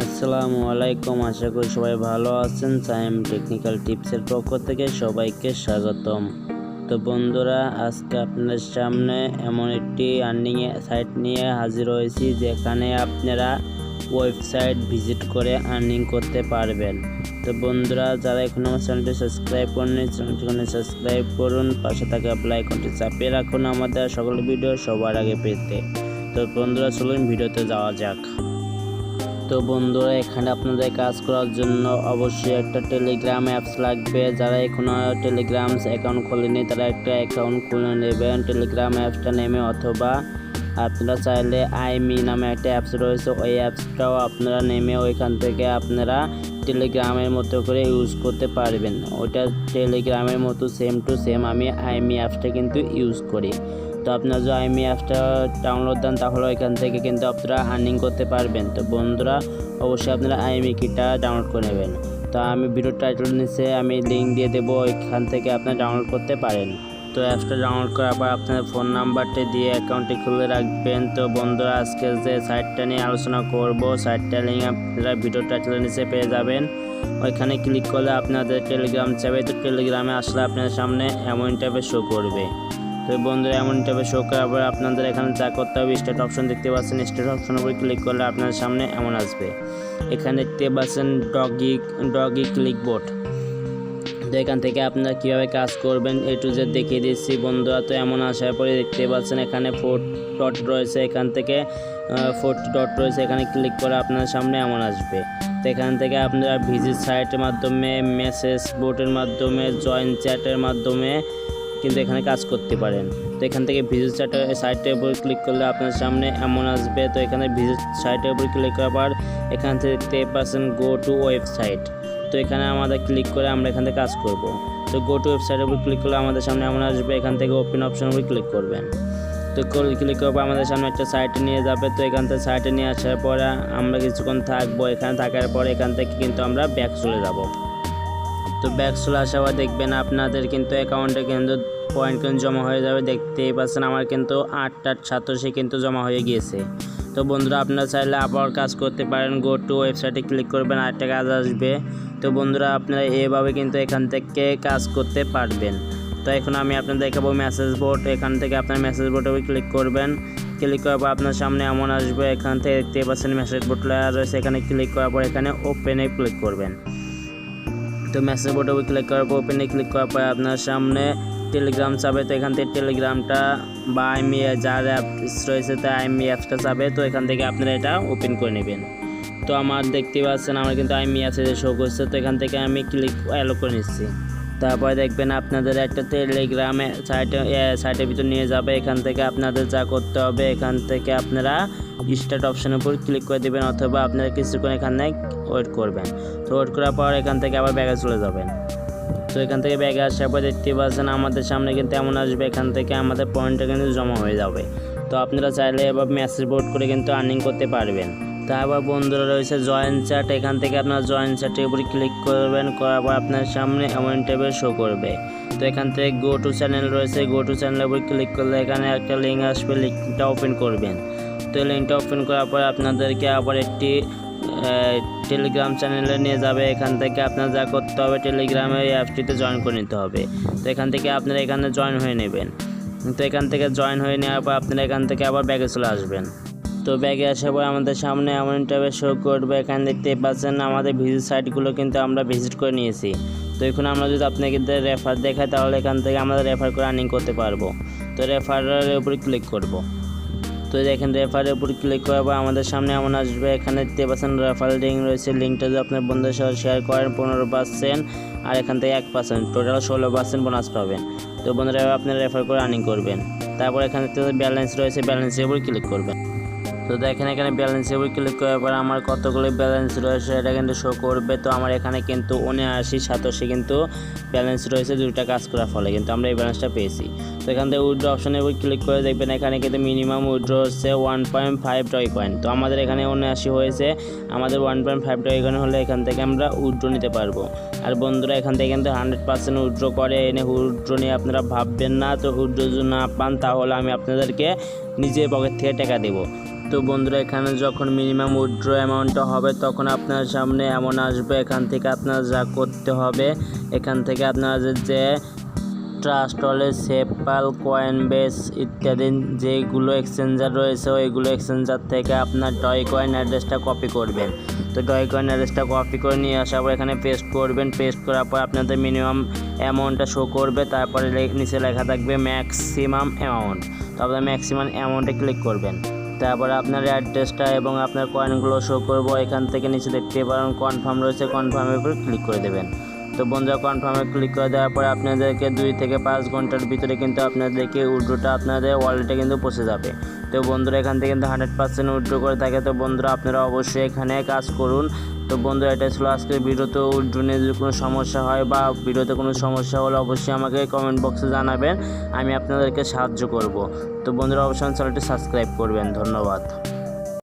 আসসালামু আলাইকুম, আশা করি সবাই ভালো আছেন। সায়েম টেকনিক্যাল টিপসের পক্ষ থেকে সবাইকে স্বাগতম। তো বন্ধুরা, আজকে আপনাদের সামনে এমন একটি আর্নিং সাইট নিয়ে হাজির হয়েছি যেখানে আপনারা ওয়েবসাইট ভিজিট করে আর্নিং করতে পারবেন। তো বন্ধুরা, যারা এখনো আমার চ্যানেলটি সাবস্ক্রাইব করেননি, চ্যানেলটি সাবস্ক্রাইব করুন, পাশে থাকা বেল আইকনটি চাপিয়ে রাখুন আমাদের সকল ভিডিও সবার আগে পেতে। তো বন্ধুরা, চলুন ভিডিওতে যাওয়া যাক। তো বন্ধুরা, এখানে আপনাদের কাজ করার জন্য অবশ্যই একটা টেলিগ্রাম অ্যাপস লাগবে। যারা এখনও টেলিগ্রাম অ্যাকাউন্ট খোলেনি তারা একটা অ্যাকাউন্ট খুলে নেবেন টেলিগ্রাম অ্যাপসটা নেমে, অথবা আপনারা চাইলে আইমি নামে একটা অ্যাপস রয়েছে, ওই অ্যাপসটাও আপনারা নেমে ওইখান থেকে আপনারা টেলিগ্রামের মতো করে ইউজ করতে পারবেন। ওইটা টেলিগ্রামের মতো সেম টু সেম আমি আইমি অ্যাপসটা কিন্তু ইউজ করি। তো আপনারা যদি আইমি অ্যাপসটা ডাউনলোড দেন তাহলে ওইখান থেকে কিন্তু আপনারা আর্নিং করতে পারবেন। তো বন্ধুরা, অবশ্যই আপনারা আইমি কিটা ডাউনলোড করে নেবেন। তো আমি ভিডিও টাইটেল নিচে আমি লিঙ্ক দিয়ে দেবো, ওইখান থেকে আপনারা ডাউনলোড করতে পারেন। তো অ্যাপসটা ডাউনলোড করার পর আপনার ফোন নাম্বারটি দিয়ে অ্যাকাউন্টটি খুলে রাখবেন। তো বন্ধুরা, আজকে যে সাইটটা নিয়ে আলোচনা করব, সাইটটার লিঙ্ক আপনারা ভিডিও টাইটেলের নিচে পেয়ে যাবেন। ওইখানে ক্লিক করলে আপনাদের টেলিগ্রাম চাবে। তো টেলিগ্রামে আসলে আপনার সামনে এমন ইন্টারফেস শো করবে। তো বন্ধুরা, এমন ইন্টারফেস শো করার পর আপনাদের এখানে যা করতে হবে, স্টার্ট অপশন দেখতে পাচ্ছেন, স্টার্ট অপশনের উপর ক্লিক করলে আপনাদের সামনে এমন আসবে। এখানে দেখতে পাচ্ছেন ডগি ক্লিকবোর্ড। তো এখান থেকে আপনারা কীভাবে কাজ করবেন এ টু জেড দেখিয়ে দিচ্ছি বন্ধুরা। তো এমন আসার পরে দেখতে পাচ্ছেন এখানে 4 ডট রয়েছে, এখান থেকে 40 ডট রয়েছে, এখানে ক্লিক করে আপনার সামনে এমন আসবে। তো এখান থেকে আপনারা ভিজিট সাইটের মাধ্যমে, মেসেজ বোর্ডের মাধ্যমে, জয়েন চ্যাটের মাধ্যমে কিন্তু এখানে কাজ করতে পারেন। তো এখান থেকে ভিজিট সাইটের উপর ক্লিক করলে আপনার সামনে এমন আসবে। তো এখানে ভিজিট সাইটের উপর ক্লিক করার পর এখান থেকে দেখতে পাচ্ছেন গো টু ওয়েবসাইট। তো এখানে আমাদের ক্লিক করে আমরা এখান থেকে কাজ করব। তো গো টু ওয়েবসাইটের উপর ক্লিক করলে আমাদের সামনে এমন আসবে। এখান থেকে ওপেন অপশনের উপর ক্লিক করবেন। তো ক্লিক করার পর আমাদের সামনে একটা সাইটে নিয়ে যাবে। তো এখান থেকে সাইটে নিয়ে আসার পরে আমরা কিছুক্ষণ থাকবো। এখানে থাকার পর এখান থেকে কিন্তু আমরা ব্যাক চলে যাব। তো ব্যাক চলে আসার পর দেখবেন আপনাদের কিন্তু অ্যাকাউন্টে কিন্তু পয়েন্ট কিন্তু জমা হয়ে যাবে। দেখতেই পাচ্ছেন আমার কিন্তু 8.87 কিন্তু জমা হয়ে গিয়েছে। তো বন্ধুরা, আপনারা চাইলে আবার কাজ করতে পারেন। গো টু ওয়েবসাইটে ক্লিক করবেন, আরেকটা কাজ আসবে। তো বন্ধুরা, আপনারা এভাবে কিন্তু এখান থেকে কাজ করতে পারবেন। তো এখন আমি আপনাদের দেখাবো মেসেজ বোর্ড। এখান থেকে আপনার মেসেজ বোর্ডে ক্লিক করবেন। ক্লিক করার পর আপনার সামনে এমন আসবে। এখান থেকে দেখতে পাচ্ছেন মেসেজ বোর্ড লেখা রয়েছে, এখানে ক্লিক করার পর এখানে ওপেনে ক্লিক করবেন। তো মেসেজ বোর্ডে ক্লিক করার পর ওপেনে ক্লিক করার পর আপনার সামনে টেলিগ্রাম চাবে। তো এখান থেকে টেলিগ্রামটা বা আইমি যার অ্যাপস রয়েছে তা আইমি অ্যাপসটা চাবে। তো এখান থেকে আপনারা এটা ওপেন করে নেবেন। তো আমার দেখতে পাচ্ছেন আমার কিন্তু আইমি অ্যাপসে শো করছে। তো এখান থেকে আমি ক্লিক অ্যালো করে নিচ্ছি। তারপরে দেখবেন আপনাদের একটা টেলিগ্রামে সাইটের ভিতর নিয়ে যাবে। এখান থেকে আপনাদের যা করতে হবে, এখান থেকে আপনারা স্টার্ট অপশনের উপর ক্লিক করে দেবেন, অথবা আপনারা কিছুক্ষণ এখানে ওয়েট করবেন। তো ওয়েট করার পর এখান থেকে আবার ব্যাগে চলে যাবেন। তো এখান থেকে ব্যাগে আসার পর দেখতে পাচ্ছেন আমাদের সামনে কিন্তু এমন আসবে। এখান থেকে আমাদের পয়েন্টটা কিন্তু জমা হয়ে যাবে। তো আপনারা চাইলে এবার মেসেজ বোর্ড করে কিন্তু আর্নিং করতে পারবেন। তারপর বন্ধুরা রয়েছে জয়েন চ্যাট। এখান থেকে আপনারা জয়েন চ্যাটের উপরে ক্লিক করবেন, করার পর আপনার সামনে এমন টেবিল শো করবে। তো এখান থেকে গো টু চ্যানেল রয়েছে, গো টু চ্যানেলের উপরে ক্লিক করলে এখানে একটা লিঙ্ক আসবে, লিঙ্কটা ওপেন করবেন। তো লিঙ্কটা ওপেন করার পর আপনাদেরকে আবার একটি টেলিগ্রাম চ্যানেলে নিয়ে যাবে। এখান থেকে আপনার যা করতে হবে, টেলিগ্রামে এই অ্যাপটিতে জয়েন করে নিতে হবে। তো এখান থেকে আপনারা এখানে জয়েন হয়ে নেবেন। তো এখান থেকে জয়েন হয়ে নেওয়ার পর আপনারা এখান থেকে আবার ব্যাগে চলে আসবেন। তো ব্যাগে আসার পর আমাদের সামনে এমন ইন্টারফেস শো করবে। এখানে দেখতে পাচ্ছেন আমাদের ভিজিট সাইটগুলো কিন্তু আমরা ভিজিট করে নিয়েছি। তো এখন আমরা যদি আপনাকে রেফার দেখাই তাহলে এখান থেকে আমরা রেফার করে আর্নিং করতে পারবো। তো রেফারের উপরে ক্লিক করব। তো দেখেন রেফারের উপর ক্লিক করার পর আমাদের সামনে এমন আসবে। এখানে দেখতে পাচ্ছেন রেফারেল লিঙ্ক রয়েছে। লিঙ্কটা যদি আপনার বন্ধুদের সাথে শেয়ার করেন 15%, আর এখান থেকে 1%, টোটাল 16% বোনাস পাবেন। তো বন্ধুরা, আপনারা রেফার করে আর্নিং করবেন। তারপর এখানে ব্যালেন্স রয়েছে, ব্যালেন্সের উপর ক্লিক করবেন। তো দেখেন এখানে ব্যালেন্সের উপর ক্লিক করার পর আমার কতগুলো ব্যালেন্স রয়েছে এটা কিন্তু শো করবে। তো আমার এখানে কিন্তু 7987 কিন্তু ব্যালেন্স রয়েছে 2টা কাজ করার ফলে কিন্তু আমরা এই ব্যালেন্সটা পেয়েছি। তো এখান থেকে উইথড্র অপশনের উপর ক্লিক করে দেখবেন এখানে কিন্তু মিনিমাম উইথড্র হচ্ছে 1.5 ডগি কয়েন। তো আমাদের এখানে 79 হয়েছে, আমাদের 1.5 ডগি কয়েন হলে এখান থেকে আমরা উইথড্র নিতে পারবো। আর বন্ধুরা, এখান থেকে কিন্তু 100% উইথড্র করে। এনে উইথড্র নিয়ে আপনারা ভাববেন না। তো উইথড্র যদি না পান তাহলে আমি আপনাদেরকে নিজের পকেট থেকে টাকা দেবো। তো তো বন্ধুরা এখানে যখন মিনিমাম উইথড্র অ্যামাউন্টটা হবে তখন আপনার সামনে এমন আসবে। এখান থেকে আপনারা যা করতে হবে, এখান থেকে আপনারা যে ট্রাস্ট ওয়ালেট, পেপ্যাল, কয়েনবেস ইত্যাদি যেগুলো এক্সচেঞ্জার রয়েছে ওইগুলো এক্সচেঞ্জার থেকে আপনার ডয় কয়েন অ্যাড্রেসটা কপি করবেন। তো ডয় কয়েন অ্যাড্রেসটা কপি করে নিয়ে আসার পর এখানে পেস্ট করবেন। পেস্ট করার পর আপনাদের মিনিমাম অ্যামাউন্টটা শো করবে, তারপরে নিচে লেখা থাকবে ম্যাক্সিমাম অ্যামাউন্ট। তো আপনার ম্যাক্সিমাম অ্যামাউন্টে ক্লিক করবেন। তারপরে আপনার অ্যাড্রেসটা এবং আপনার কয়েনগুলো শো করবো। এখান থেকে নিচে দেখতে পারেন কনফার্ম রয়েছে, কনফার্মের উপর ক্লিক করে দেবেন। তো বন্ধুরা কনফার্মে ক্লিক করে দেওয়ার পরে আপনাদেরকে 2 থেকে 5 ঘন্টার ভিতরে কিন্তু আপনাদেরকে উইথড্রটা আপনাদের ওয়ালেটে কিন্তু পৌঁছে যাবে। তো বন্ধুরা এখান থেকে কিন্তু 100% উইথড্র করে থাকে। তো বন্ধুরা আপনারা অবশ্যই এখানে কাজ করুন। তো বন্ধুরা এটা ছিল আজকের ভিডিওতে। উইথড্র নিয়ে যদি কোনো সমস্যা হয় বা ভিডিওতে কোনো সমস্যা হলে অবশ্যই আমাকে কমেন্ট বক্সে জানাবেন, আমি আপনাদেরকে সাহায্য করব। তো বন্ধুরা অবশ্যই চ্যানেলটি সাবস্ক্রাইব করবেন। ধন্যবাদ।